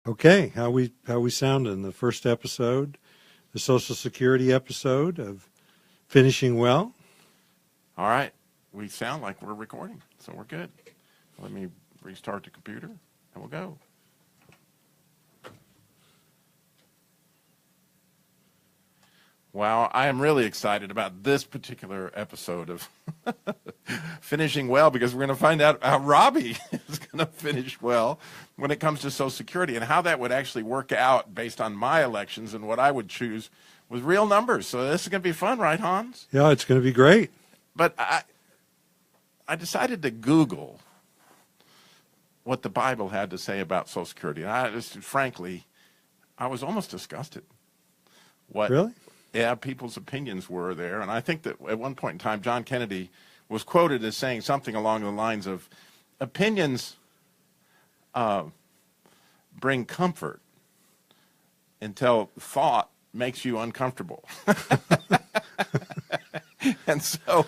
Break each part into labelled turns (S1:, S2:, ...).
S1: Okay, how we sound in the first episode, the Social Security episode of Finishing Well.
S2: All right, we sound like we're recording, so we're good. Let me restart the computer, and we'll go. Wow, I am really excited about this particular episode of Finishing Well, because we're going to find out how Robby is going to finish well when it comes to Social Security and how that would actually work out based on my elections and what I would choose with real numbers. So this is going to be fun, right, Hans?
S1: Yeah, it's going to be great.
S2: But I decided to Google what the Bible had to say about Social Security. And frankly, I was almost disgusted.
S1: Really?
S2: Yeah, people's opinions were there. And I think that at one point in time, John Kennedy was quoted as saying something along the lines of, opinions bring comfort until thought makes you uncomfortable. And so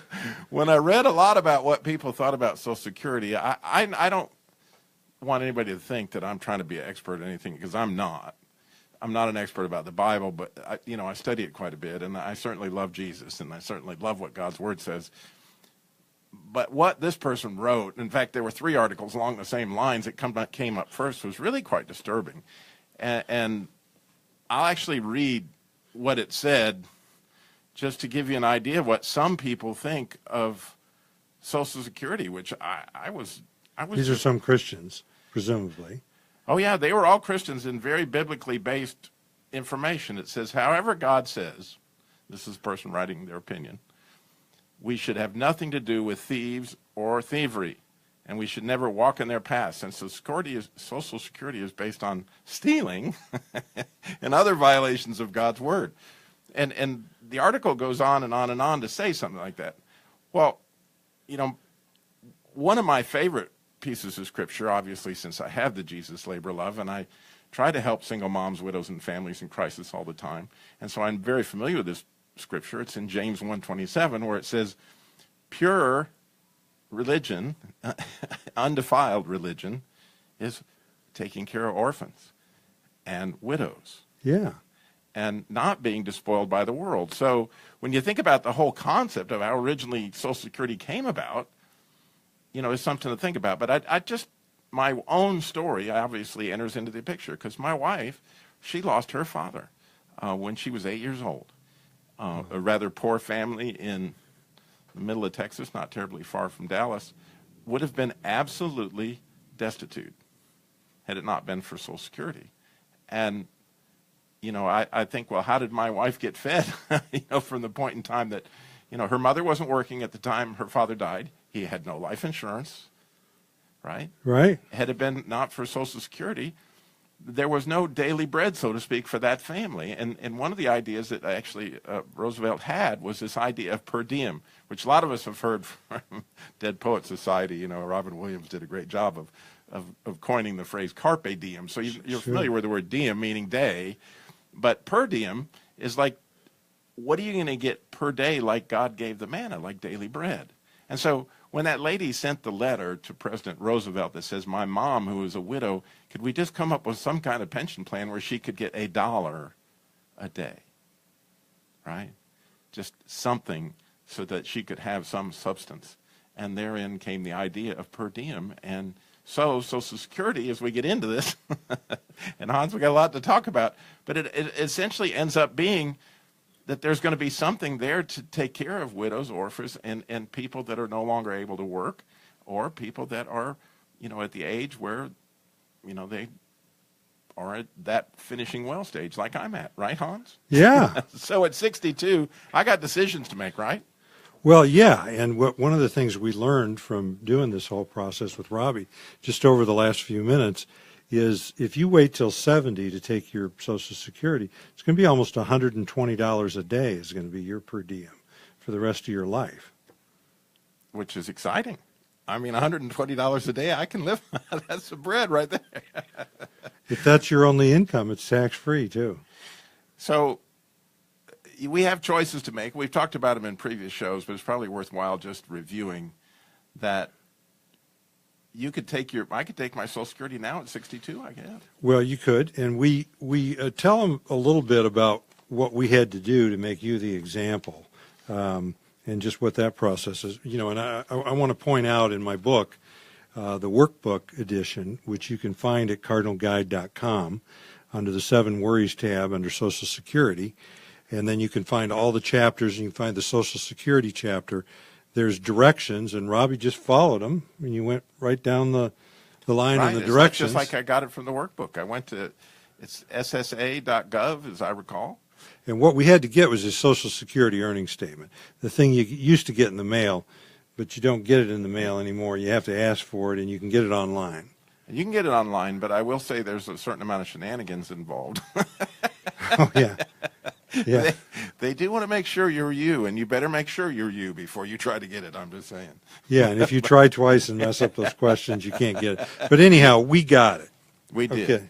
S2: when I read a lot about what people thought about Social Security, I don't want anybody to think that I'm trying to be an expert at anything, because I'm not. I'm not an expert about the Bible, but I study it quite a bit, and I certainly love Jesus, and I certainly love what God's Word says. But what this person wrote, in fact, there were 3 articles along the same lines that came up first, was really quite disturbing. And I'll actually read what it said just to give you an idea of what some people think of Social Security, which I was.
S1: These are some Christians, presumably.
S2: Oh, yeah, they were all Christians in very biblically based information. It says, however God says, this is the person writing their opinion, we should have nothing to do with thieves or thievery, and we should never walk in their paths. And Social Security is based on stealing and other violations of God's word. And the article goes on and on and on to say something like that. Well, one of my favorite pieces of scripture, obviously, since I have the Jesus Labor Love, and I try to help single moms, widows, and families in crisis all the time, and so I'm very familiar with this scripture. It's in James 1:27, where it says, pure religion, undefiled religion, is taking care of orphans and widows.
S1: Yeah.
S2: And not being despoiled by the world. So when you think about the whole concept of how originally Social Security came about, it's something to think about. But my own story obviously enters into the picture, because my wife, she lost her father when she was 8 years old. A rather poor family in the middle of Texas, not terribly far from Dallas, would have been absolutely destitute had it not been for Social Security. And, I think, well, how did my wife get fed? From the point in time that, her mother wasn't working at the time her father died. He had no life insurance, right?
S1: Right.
S2: Had it been not for Social Security, there was no daily bread, so to speak, for that family. And one of the ideas that actually Roosevelt had was this idea of per diem, which a lot of us have heard from Dead Poets Society. Robin Williams did a great job of coining the phrase carpe diem. So you're familiar with the word diem, meaning day. But per diem is like, what are you going to get per day like God gave the manna, like daily bread? And so when that lady sent the letter to President Roosevelt that says, my mom, who is a widow, could we just come up with some kind of pension plan where she could get $1 a day, right? Just something so that she could have some substance. And therein came the idea of per diem. And so Social Security, as we get into this, and Hans, we got a lot to talk about, but it essentially ends up being that there's going to be something there to take care of widows, orphans, and people that are no longer able to work, or people that are, at the age where, they are at that finishing well stage like I'm at, right, Hans?
S1: Yeah.
S2: So at 62, I got decisions to make, right?
S1: Well, yeah, and one of the things we learned from doing this whole process with Robby, just over the last few minutes, is if you wait till 70 to take your Social Security, it's going to be almost $120 a day is going to be your per diem for the rest of your life.
S2: Which is exciting. I mean, $120 a day, I can live. That's the bread right there.
S1: If that's your only income, it's tax-free too.
S2: So we have choices to make. We've talked about them in previous shows, but it's probably worthwhile just reviewing that you could I could take my Social Security now at 62, I guess.
S1: Well, you could, and we tell them a little bit about what we had to do to make you the example, and just what that process is. And I want to point out in my book, the workbook edition, which you can find at cardinalguide.com under the 7 Worries tab under Social Security, and then you can find all the chapters, and you can find the Social Security chapter. There's directions, and Robby just followed them, and you went right down the line in the directions.
S2: Just like I got it from the workbook. I went to, it's ssa.gov, as I recall.
S1: And what we had to get was a Social Security earnings statement, the thing you used to get in the mail, but you don't get it in the mail anymore. You have to ask for it, and you can get it online.
S2: And you can get it online, but I will say there's a certain amount of shenanigans involved.
S1: Oh, yeah. Yeah.
S2: They do want to make sure you're you, and you better make sure you're you before you try to get it, I'm just saying.
S1: Yeah, and if you try twice and mess up those questions, you can't get it. But anyhow, we got it.
S2: We did.
S1: Okay.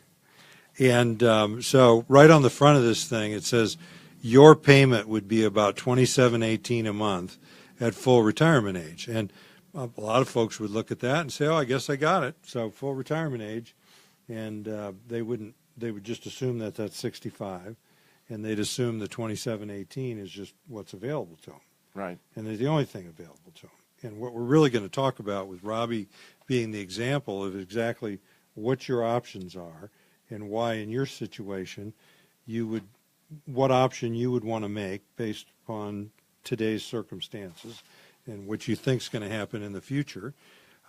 S1: And so right on the front of this thing, it says your payment would be about $27.18 a month at full retirement age. And a lot of folks would look at that and say, oh, I guess I got it. So full retirement age. And they would just assume that that's 65. And they'd assume the $27.18 is just what's available to them.
S2: Right.
S1: And they're the only thing available to them. And what we're really going to talk about with Robby being the example of exactly what your options are and why in your situation what option you would want to make based upon today's circumstances and what you think is going to happen in the future.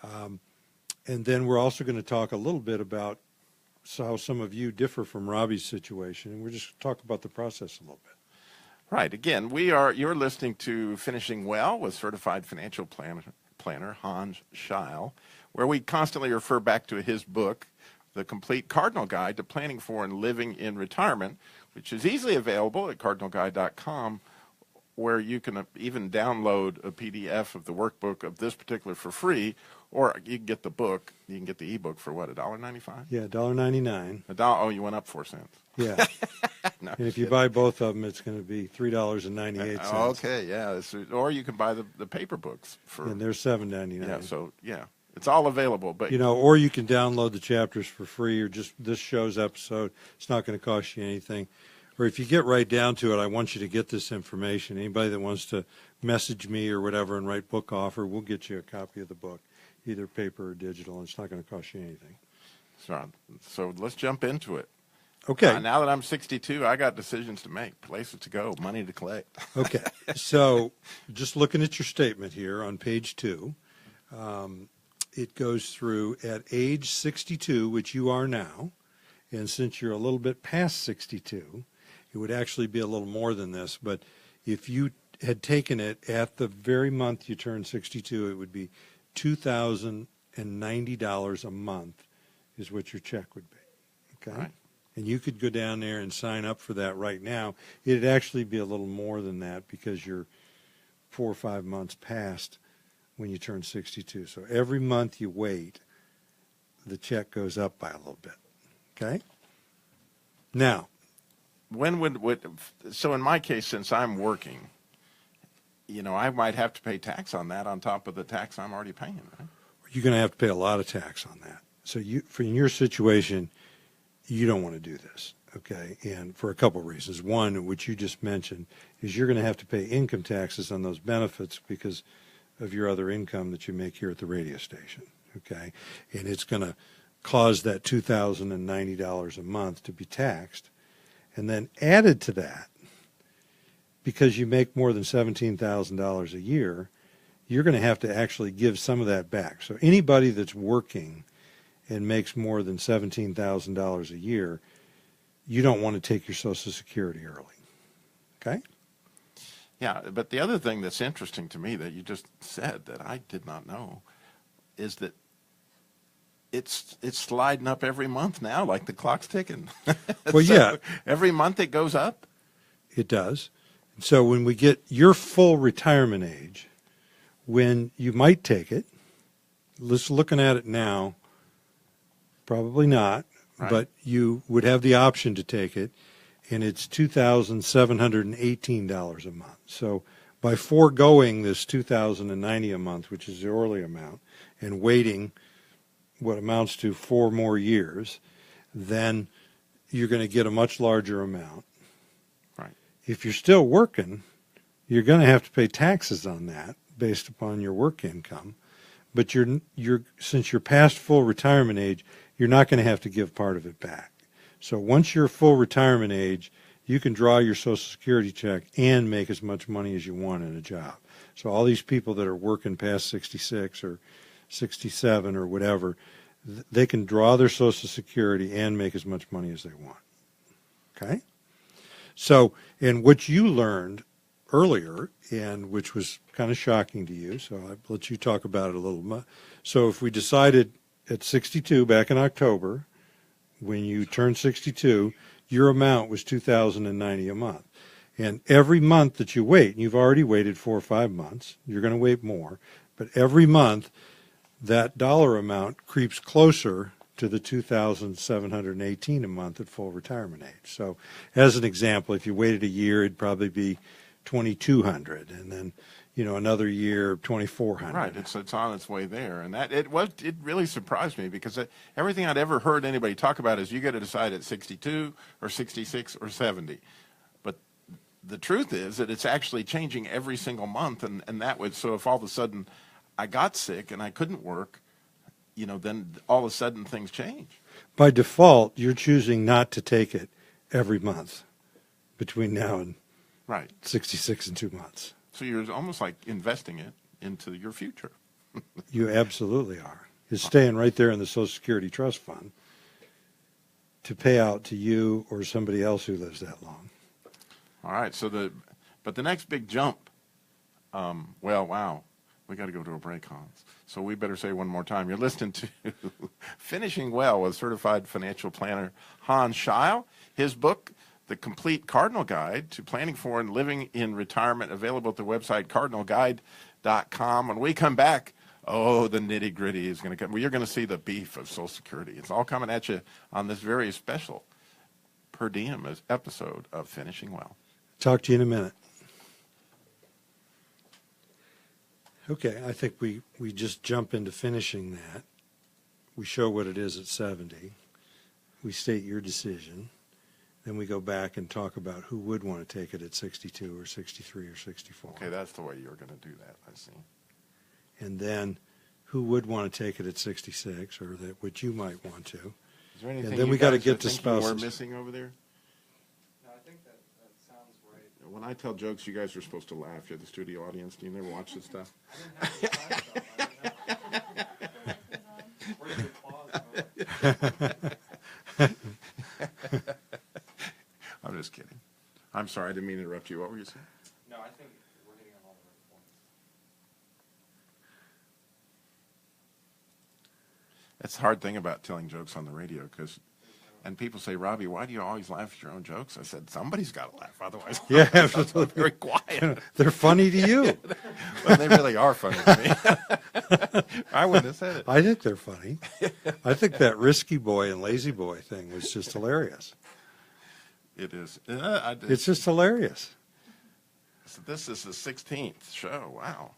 S1: And then we're also going to talk a little bit about how some of you differ from Robby's situation, and we're just talk about the process a little bit.
S2: Right. Again, you're listening to Finishing Well with certified financial planner Hans Scheil, where we constantly refer back to his book, The Complete Cardinal Guide to Planning for and Living in Retirement, which is easily available at cardinalguide.com, where you can even download a PDF of the workbook of this particular for free, or you can get the book. You can get the ebook for what, $1.95?
S1: Yeah, $1.99.
S2: Oh, you went up 4 cents.
S1: Yeah.
S2: No,
S1: and if you buy both of them, it's going to be $3.98.
S2: Okay, yeah. Or you can buy the paper books for.
S1: And they're $7.99.
S2: Yeah, so yeah, it's all available. But
S1: or you can download the chapters for free, or just this show's episode. It's not going to cost you anything. Or if you get right down to it, I want you to get this information. Anybody that wants to message me or whatever and write book offer, we'll get you a copy of the book, either paper or digital, and it's not going to cost you anything.
S2: So let's jump into it.
S1: Okay.
S2: Now that I'm 62, I got decisions to make, places to go, money to collect.
S1: Okay. So just looking at your statement here on page 2, it goes through at age 62, which you are now, and since you're a little bit past 62, it would actually be a little more than this, but if you had taken it at the very month you turned 62, it would be $2,090 a month is what your check would be. Okay?
S2: Right.
S1: And you could go down there and sign up for that right now. It'd actually be a little more than that because you're 4 or 5 months past when you turn 62. So every month you wait, the check goes up by a little bit. Okay? Now,
S2: so in my case, since I'm working, I might have to pay tax on that on top of the tax I'm already paying, right?
S1: You're going to have to pay a lot of tax on that. So in your situation, you don't want to do this, okay? And for a couple of reasons. One, which you just mentioned, is you're going to have to pay income taxes on those benefits because of your other income that you make here at the radio station, okay? And it's going to cause that $2,090 a month to be taxed. And then added to that, because you make more than $17,000 a year, you're going to have to actually give some of that back. So anybody that's working and makes more than $17,000 a year, you don't want to take your Social Security early. Okay?
S2: Yeah, but the other thing that's interesting to me that you just said that I did not know is that it's sliding up every month now, like the clock's ticking.
S1: Well, yeah.
S2: Every month it goes up?
S1: It does. So when we get your full retirement age, when you might take it, just looking at it now, probably not,
S2: right.
S1: But you would have the option to take it, and it's $2,718 a month. So by foregoing this $2,090 a month, which is the early amount, and waiting what amounts to 4 more years, then you're going to get a much larger amount.
S2: Right.
S1: If you're still working, you're going to have to pay taxes on that based upon your work income. But since you're past full retirement age, you're not going to have to give part of it back. So once you're full retirement age, you can draw your Social Security check and make as much money as you want in a job. So all these people that are working past 66 or 67 or whatever, they can draw their Social Security and make as much money as they want. Okay? So, and what you learned earlier, and which was kind of shocking to you, so I'll let you talk about it a little. So if we decided at 62 back in October, when you turned 62, your amount was $2,090 a month. And every month that you wait, and you've already waited 4 or 5 months, you're going to wait more, but every month that dollar amount creeps closer to the $2,718 a month at full retirement age. So as an example, if you waited a year, it'd probably be $2,200, and then another year $2,400.
S2: Right, it's on its way there, and it really surprised me because everything I'd ever heard anybody talk about is you got to decide at 62 or 66 or 70, but the truth is that it's actually changing every single month, and that would, so if all of a sudden I got sick and I couldn't work, then all of a sudden things change.
S1: By default, you're choosing not to take it every month between now and
S2: right
S1: 66 and 2 months.
S2: So you're almost like investing it into your future.
S1: You absolutely are. It's staying right there in the Social Security Trust Fund to pay out to you or somebody else who lives that long.
S2: All right. But the next big jump, wow. We got to go to a break, Hans. So we better say one more time. You're listening to Finishing Well with certified financial planner Hans Scheil. His book, The Complete Cardinal Guide to Planning for and Living in Retirement, available at the website cardinalguide.com. When we come back, the nitty-gritty is going to come. Well, you're going to see the beef of Social Security. It's all coming at you on this very special per diem episode of Finishing Well.
S1: Talk to you in a minute. Okay, I think we just jump into finishing that. We show what it is at 70. We state your decision. Then we go back and talk about who would want to take it at 62 or 63 or 64.
S2: Okay, that's the way you're going to do that, I see.
S1: And then who would want to take it at 66, or which you might want to.
S2: Is there anything
S1: and then we got to get to spouses.
S2: We're missing over there?
S3: No, I think that sounds right.
S2: When I tell jokes, you guys are supposed to laugh. You're the studio audience. Do you never watch this stuff? I'm just kidding. I'm sorry, I didn't mean to interrupt you. What were you saying?
S3: No, I think we're hitting on all the right points.
S2: That's the hard thing about telling jokes on the radio, and people say, Robby, why do you always laugh at your own jokes? I said, somebody's got to laugh, otherwise
S1: Yeah,
S2: I'm
S1: absolutely.
S2: very quiet.
S1: They're funny to you.
S2: Well, they really are funny to me. I wouldn't have said it.
S1: I think they're funny. I think that Risky Boy and Lazy Boy thing was just hilarious.
S2: It is.
S1: It's just hilarious.
S2: So this is the 16th show. Wow.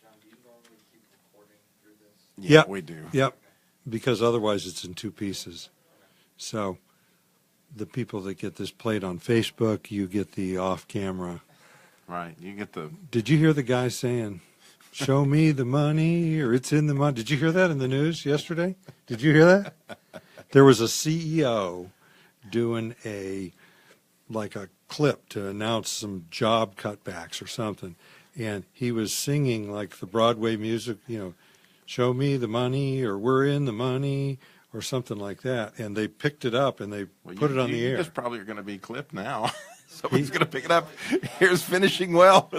S3: John, do you normally keep recording through this?
S2: Yeah,
S1: Yep.
S2: we do.
S1: Yep, because otherwise it's in 2 pieces. So the people that get this played on Facebook, you get the off-camera.
S2: Right. You get the.
S1: Did you hear the guy saying, show me the money, or it's in the money? Did you hear that in the news yesterday? Did you hear that? There was a CEO doing a clip to announce some job cutbacks or something, and he was singing like the Broadway music, show me the money, or we're in the money, or something like that, and they picked it up and they put it on the air.
S2: You just probably are going to be clipped now. Someone's going to pick it up. Here's Finishing Well.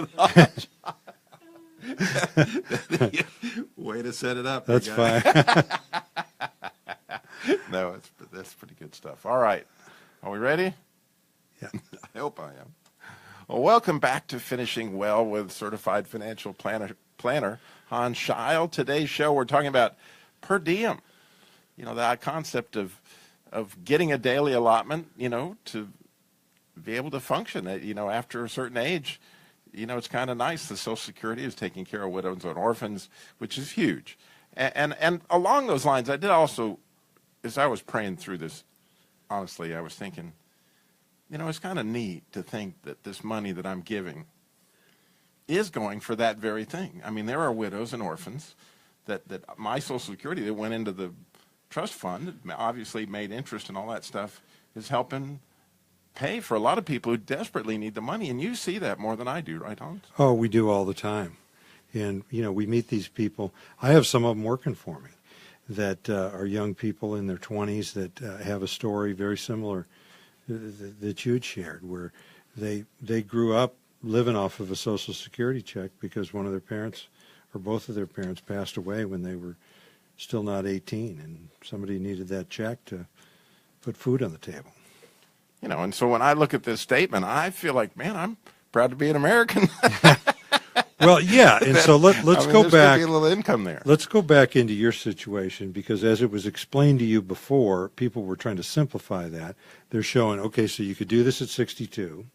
S2: Way to set it up.
S1: That's fine.
S2: No, that's pretty good stuff. All right. Are we ready?
S1: Yeah.
S2: I hope I am. Well, welcome back to Finishing Well with certified financial planner Hans Scheil. Today's show, we're talking about per diem. That concept of getting a daily allotment, to be able to function. After a certain age, it's kind of nice. The Social Security is taking care of widows and orphans, which is huge. And along those lines, I did also, as I was praying through this, honestly, I was thinking, it's kind of neat to think that this money that I'm giving is going for that very thing. I mean, there are widows and orphans that my Social Security that went into the trust fund, obviously made interest and all that stuff, is helping pay for a lot of people who desperately need the money. And you see that more than I do, right, Hans?
S1: Oh, we do all the time. And, we meet these people. I have some of them working for me that are young people in their 20s that have a story very similar that you'd shared, where they grew up living off of a Social Security check because one of their parents or both of their parents passed away when they were still not 18, and somebody needed that check to put food on the table.
S2: And so when I look at this statement, I feel like, man, I'm proud to be an American.
S1: Well, yeah, and so let's go
S2: there's
S1: back.
S2: Be a little income there.
S1: Let's go back into your situation, because as it was explained to you before, people were trying to simplify that. They're showing, okay, so you could do this at 62,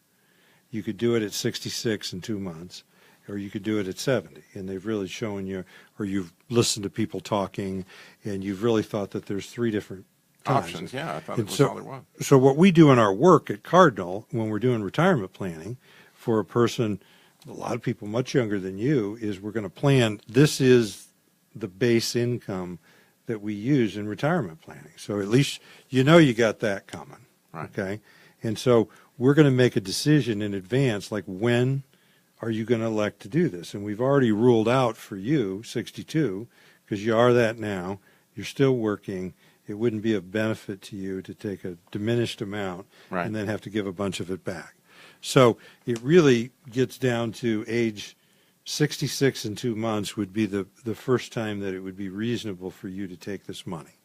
S1: you could do it at 66 in 2 months, or you could do it at 70. And they've really shown you, or you've listened to people talking, and you've really thought that there's 3 different times.
S2: Options, yeah, I thought
S1: And
S2: it was
S1: so,
S2: all there was.
S1: So what we do in our work at Cardinal, when we're doing retirement planning for a person, a lot of people much younger than you, is we're going to plan, this is the base income that we use in retirement planning. So at least you got that coming,
S2: right.
S1: Okay? And so we're going to make a decision in advance, like when are you going to elect to do this? And we've already ruled out for you 62, because you are that now, you're still working. It wouldn't be a benefit to you to take a diminished amount
S2: right.
S1: and then have to give a bunch of it back. So it really gets down to age 66 in 2 months would be the first time that it would be reasonable for you to take this money.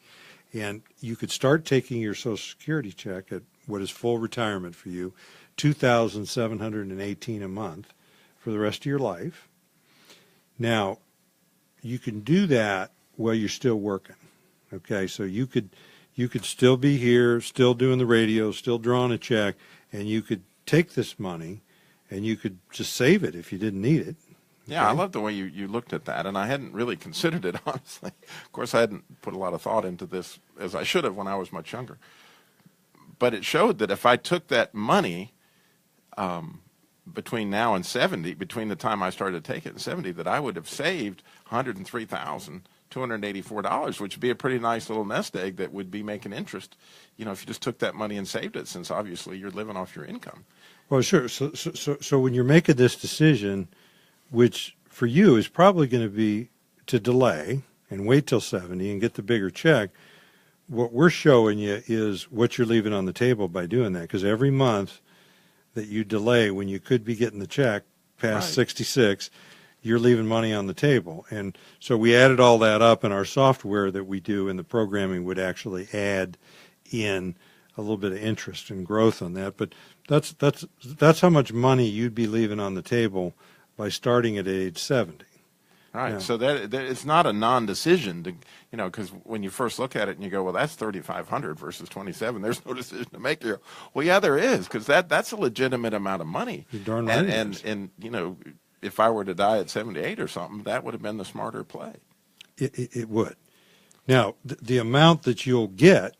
S1: And you could start taking your Social Security check at what is full retirement for you, $2,718 a month for the rest of your life. Now, you can do that while you're still working. Okay, so you could still be here, still doing the radio, still drawing a check, and you could take this money and you could just save it if you didn't need it.
S2: Yeah, okay? I love the way you looked at that, and I hadn't really considered it, honestly. Of course, I hadn't put a lot of thought into this, as I should have when I was much younger. But it showed that if I took that money between now and 70, between the time I started to take it and 70, that I would have saved $103,284, which would be a pretty nice little nest egg that would be making interest, if you just took that money and saved it, since obviously you're living off your income.
S1: Well, sure. So when you're making this decision, which for you is probably going to be to delay and wait till 70 and get the bigger check, what we're showing you is what you're leaving on the table by doing that, because every month that you delay when you could be getting the check past
S2: right.
S1: 66, you're leaving money on the table. And so we added all that up, in our software that we do, and the programming would actually add in a little bit of interest and growth on that. But that's how much money you'd be leaving on the table by starting at age 70.
S2: Right.
S1: Yeah.
S2: So that it's not a non-decision to, because when you first look at it and you go, well, that's 3,500 versus 27. There's no decision to make. You go, well, yeah, there is, because that's a legitimate amount of money.
S1: You're darn right.
S2: And if I were to die at 78 or something, that would have been the smarter play.
S1: It would. Now, the amount that you'll get,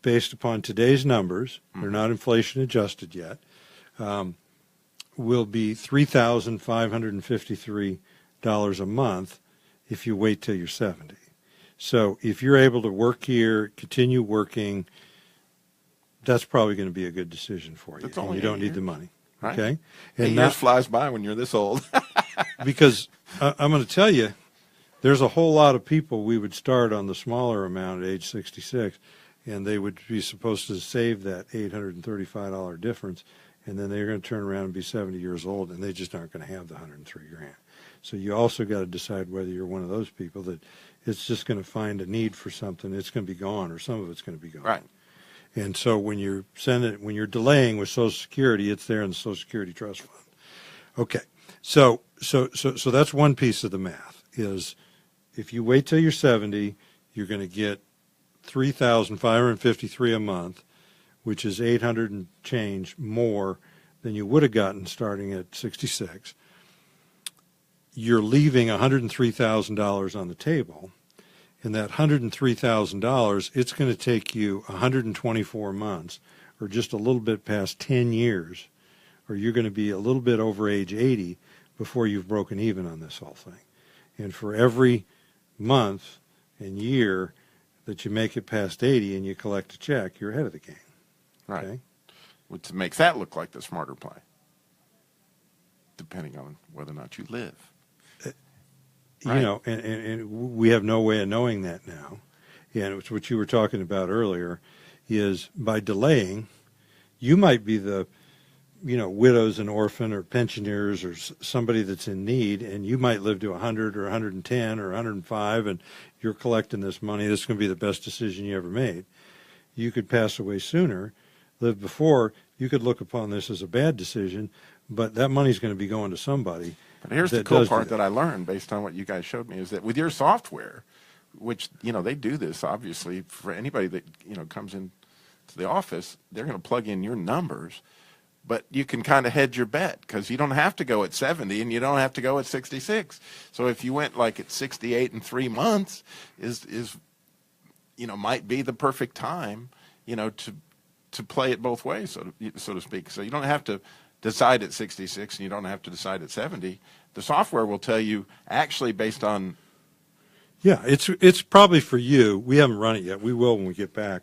S1: based upon today's numbers, they're not inflation adjusted yet, will be $3,553 a month if you wait till you're 70. So if you're able to work here, continue working, that's probably going to be a good decision for you. And you don't need the money.
S2: Right.
S1: Okay?
S2: And years flies by when you're this old.
S1: Because I'm going to tell you, there's a whole lot of people we would start on the smaller amount at age 66, and they would be supposed to save that $835 difference, and then they're going to turn around and be 70 years old, and they just aren't going to have the $103,000. So you also got to decide whether you're one of those people that it's just going to find a need for something, it's going to be gone, or some of it's going to be gone.
S2: Right.
S1: And so when you're delaying with Social Security, it's there in the Social Security Trust Fund. Okay. So that's one piece of the math, is if you wait till you're 70, you're going to get $3,553 a month, which is 800 and change more than you would have gotten starting at 66, you're leaving $103,000 on the table. And that $103,000, it's going to take you 124 months, or just a little bit past 10 years, or you're going to be a little bit over age 80 before you've broken even on this whole thing. And for every month and year that you make it past 80 and you collect a check, you're ahead of the game.
S2: Right.
S1: Okay?
S2: Which makes that look like the smarter play, depending on whether or not you live.
S1: You
S2: Right.
S1: know, and we have no way of knowing that now. And it's what you were talking about earlier, is by delaying, you might be the, widows and orphan or pensioners or somebody that's in need, and you might live to 100 or 110 or 105, and you're collecting this money. This is going to be the best decision you ever made. You could pass away sooner, live before. You could look upon this as a bad decision, but that money's going to be going to somebody.
S2: But here's the
S1: that
S2: cool
S1: does do
S2: part that I learned based on what you guys showed me, is that with your software, which, they do this, obviously, for anybody that, comes in to the office, they're going to plug in your numbers, but you can kind of hedge your bet because you don't have to go at 70 and you don't have to go at 66. So if you went like at 68 in 3 months might be the perfect time, to play it both ways, so to speak. So you don't have to decide at 66 and you don't have to decide at 70. The software will tell you actually based on.
S1: Yeah, it's probably for you. We haven't run it yet. We will when we get back.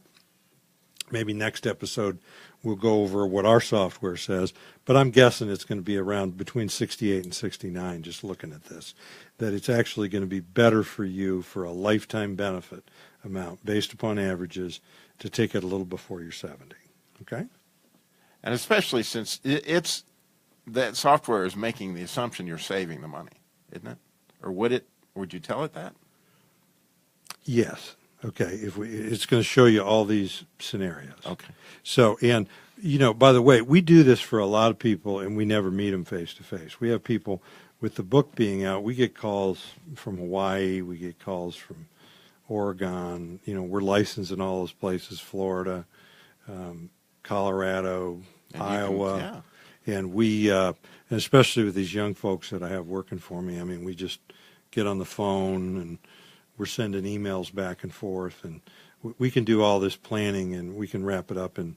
S1: Maybe next episode we'll go over what our software says. But I'm guessing it's going to be around between 68 and 69, just looking at this, that it's actually going to be better for you for a lifetime benefit amount based upon averages to take it a little before you're 70. Okay?
S2: And especially since it's that software is making the assumption you're saving the money, isn't it? Or would you tell it that?
S1: Yes. Okay. It's going to show you all these scenarios.
S2: Okay.
S1: So, and, by the way, we do this for a lot of people and we never meet them face to face. We have people with the book being out. We get calls from Hawaii. We get calls from Oregon. We're licensed in all those places, Florida, Colorado,
S2: And
S1: Iowa. And we, and especially with these young folks that I have working for me, we just get on the phone and we're sending emails back and forth, and we can do all this planning and we can wrap it up in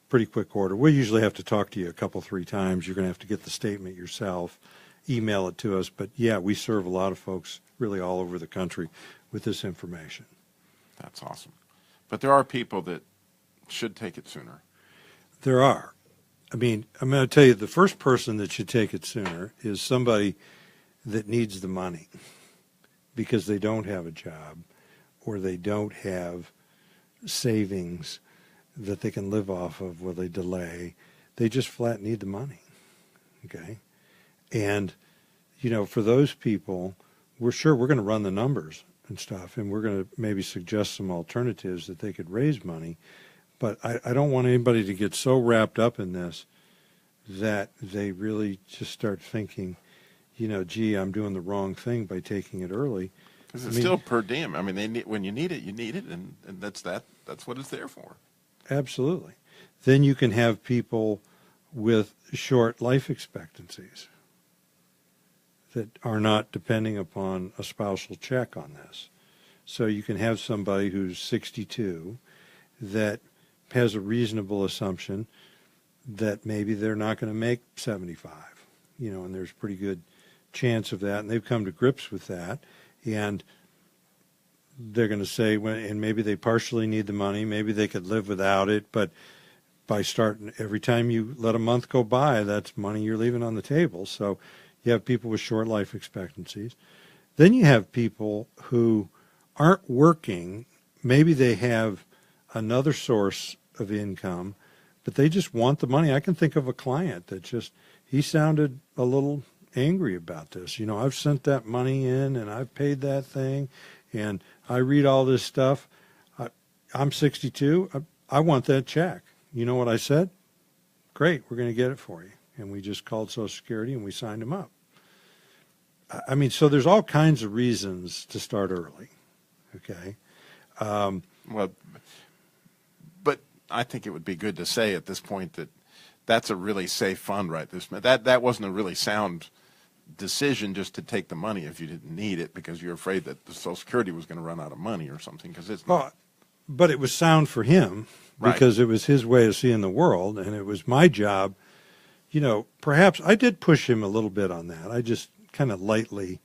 S1: pretty quick order. We usually have to talk to you a couple, 3 times. You're going to have to get the statement yourself, email it to us. But yeah, we serve a lot of folks really all over the country with this information.
S2: That's awesome. But there are people that should take it sooner.
S1: There are. I'm going to tell you, the first person that should take it sooner is somebody that needs the money because they don't have a job or they don't have savings that they can live off of while they delay. They just flat need the money. Okay? And, for those people, we're going to run the numbers and stuff, and we're going to maybe suggest some alternatives that they could raise money. But I don't want anybody to get so wrapped up in this that they really just start thinking, gee, I'm doing the wrong thing by taking it early.
S2: Because it's still per diem. When you need it, and that's what it's there for.
S1: Absolutely. Then you can have people with short life expectancies that are not depending upon a spousal check on this. So you can have somebody who's 62 that has a reasonable assumption that maybe they're not going to make 75, and there's a pretty good chance of that, and they've come to grips with that, and they're going to say, and maybe they partially need the money, maybe they could live without it, but by starting, every time you let a month go by, that's money you're leaving on the table. So you have people with short life expectancies. Then you have people who aren't working, maybe they have another source of income, but they just want the money. I can think of a client that he sounded a little angry about this. I've sent that money in and I've paid that thing and I read all this stuff. I'm 62. I want that check. You know what I said? Great, we're going to get it for you. And we just called Social Security and we signed him up. So there's all kinds of reasons to start early. Okay.
S2: Well, but I think it would be good to say at this point that that's a really safe fund right this minute. That wasn't a really sound decision just to take the money if you didn't need it because you're afraid that the Social Security was going to run out of money or something, because it's not.
S1: Well, but it was sound for him because it was his way of seeing the world, and it was my job. Perhaps I did push him a little bit on that. I just kind of lightly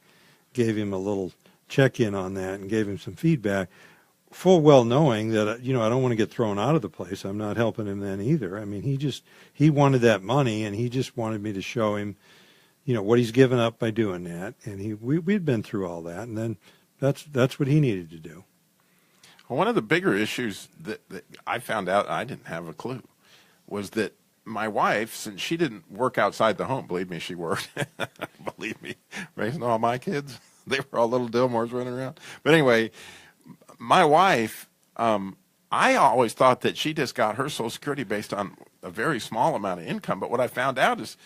S1: gave him a little check-in on that and gave him some feedback, full well knowing that, I don't want to get thrown out of the place. I'm not helping him then either. I mean, he wanted that money, and he just wanted me to show him, what he's given up by doing that. And we'd been through all that, and then that's what he needed to do.
S2: Well, one of the bigger issues that I found out, I didn't have a clue, was that my wife, since she didn't work outside the home, believe me, she worked. Believe me, raising all my kids, they were all little Dillmores running around. But anyway, my wife, I always thought that she just got her Social Security based on a very small amount of income. But what I found out is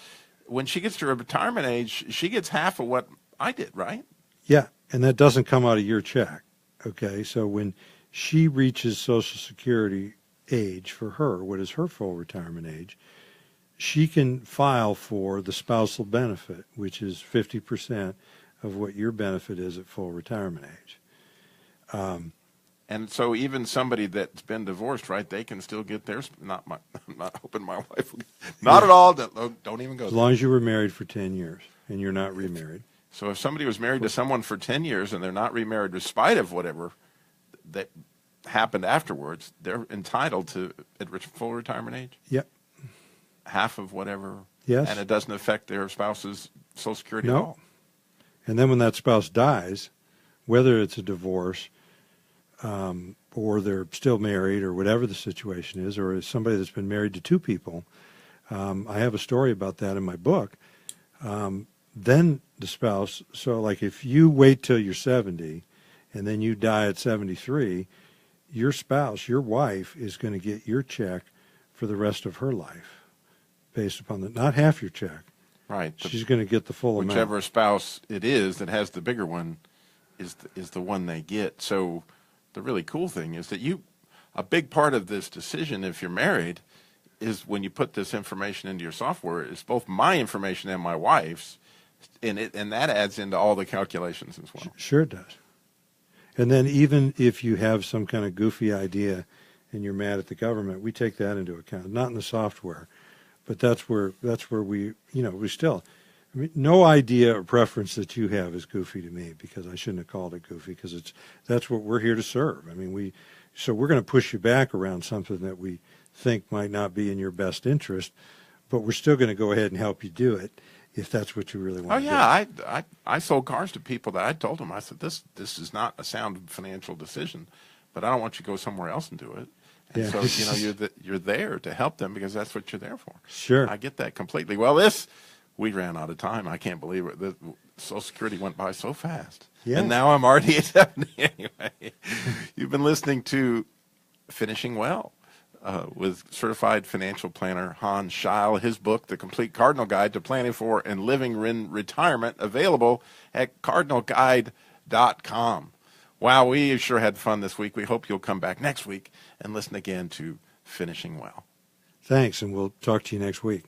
S2: when she gets to her retirement age, she gets half of what I did, right?
S1: Yeah, and that doesn't come out of your check. Okay, so when she reaches Social Security age for her, what is her full retirement age, she can file for the spousal benefit, which is 50% of what your benefit is at full retirement age.
S2: And so even somebody that's been divorced, right, they can still get theirs. I'm not hoping my wife will. Not at all. Don't even go
S1: As
S2: there.
S1: long as you were married for 10 years and you're not remarried.
S2: So if somebody was married to someone for 10 years and they're not remarried despite of whatever that happened afterwards, they're entitled to at full retirement age?
S1: Yep.
S2: Half of whatever?
S1: Yes.
S2: And it doesn't affect their spouse's Social Security at
S1: No.
S2: all?
S1: And then when that spouse dies, whether it's a divorce or they're still married or whatever the situation is, or is somebody that's been married to two people, I have a story about that in my book. Then the spouse, so like if you wait till you're 70 and then you die at 73, your spouse, your wife, is going to get your check for the rest of her life based upon not half your check.
S2: Right.
S1: She's going to get the full amount.
S2: Whichever spouse it is that has the bigger one is the one they get. So the really cool thing is that a big part of this decision, if you're married, is when you put this information into your software, it's both my information and my wife's, and that adds into all the calculations as well.
S1: Sure it does. And then even if you have some kind of goofy idea and you're mad at the government, we take that into account. Not in the software, but that's where we still, I mean, no idea or preference that you have is goofy to me, because I shouldn't have called it goofy, because that's what we're here to serve. I mean, so we're going to push you back around something that we think might not be in your best interest, but we're still going to go ahead and help you do it if that's what you really want to do.
S2: Oh yeah, I sold cars to people that I told them, I said, this is not a sound financial decision, but I don't want you to go somewhere else and do it. And so you're there to help them because that's what you're there for.
S1: Sure.
S2: I get that completely. Well, we ran out of time. I can't believe it. The Social Security went by so fast.
S1: Yeah.
S2: And now I'm already at 70 anyway. You've been listening to Finishing Well with certified financial planner Hans Scheil. His book, The Complete Cardinal Guide to Planning for and Living in Retirement, available at cardinalguide.com. Wow, we sure had fun this week. We hope you'll come back next week and listen again to Finishing Well.
S1: Thanks, and we'll talk to you next week.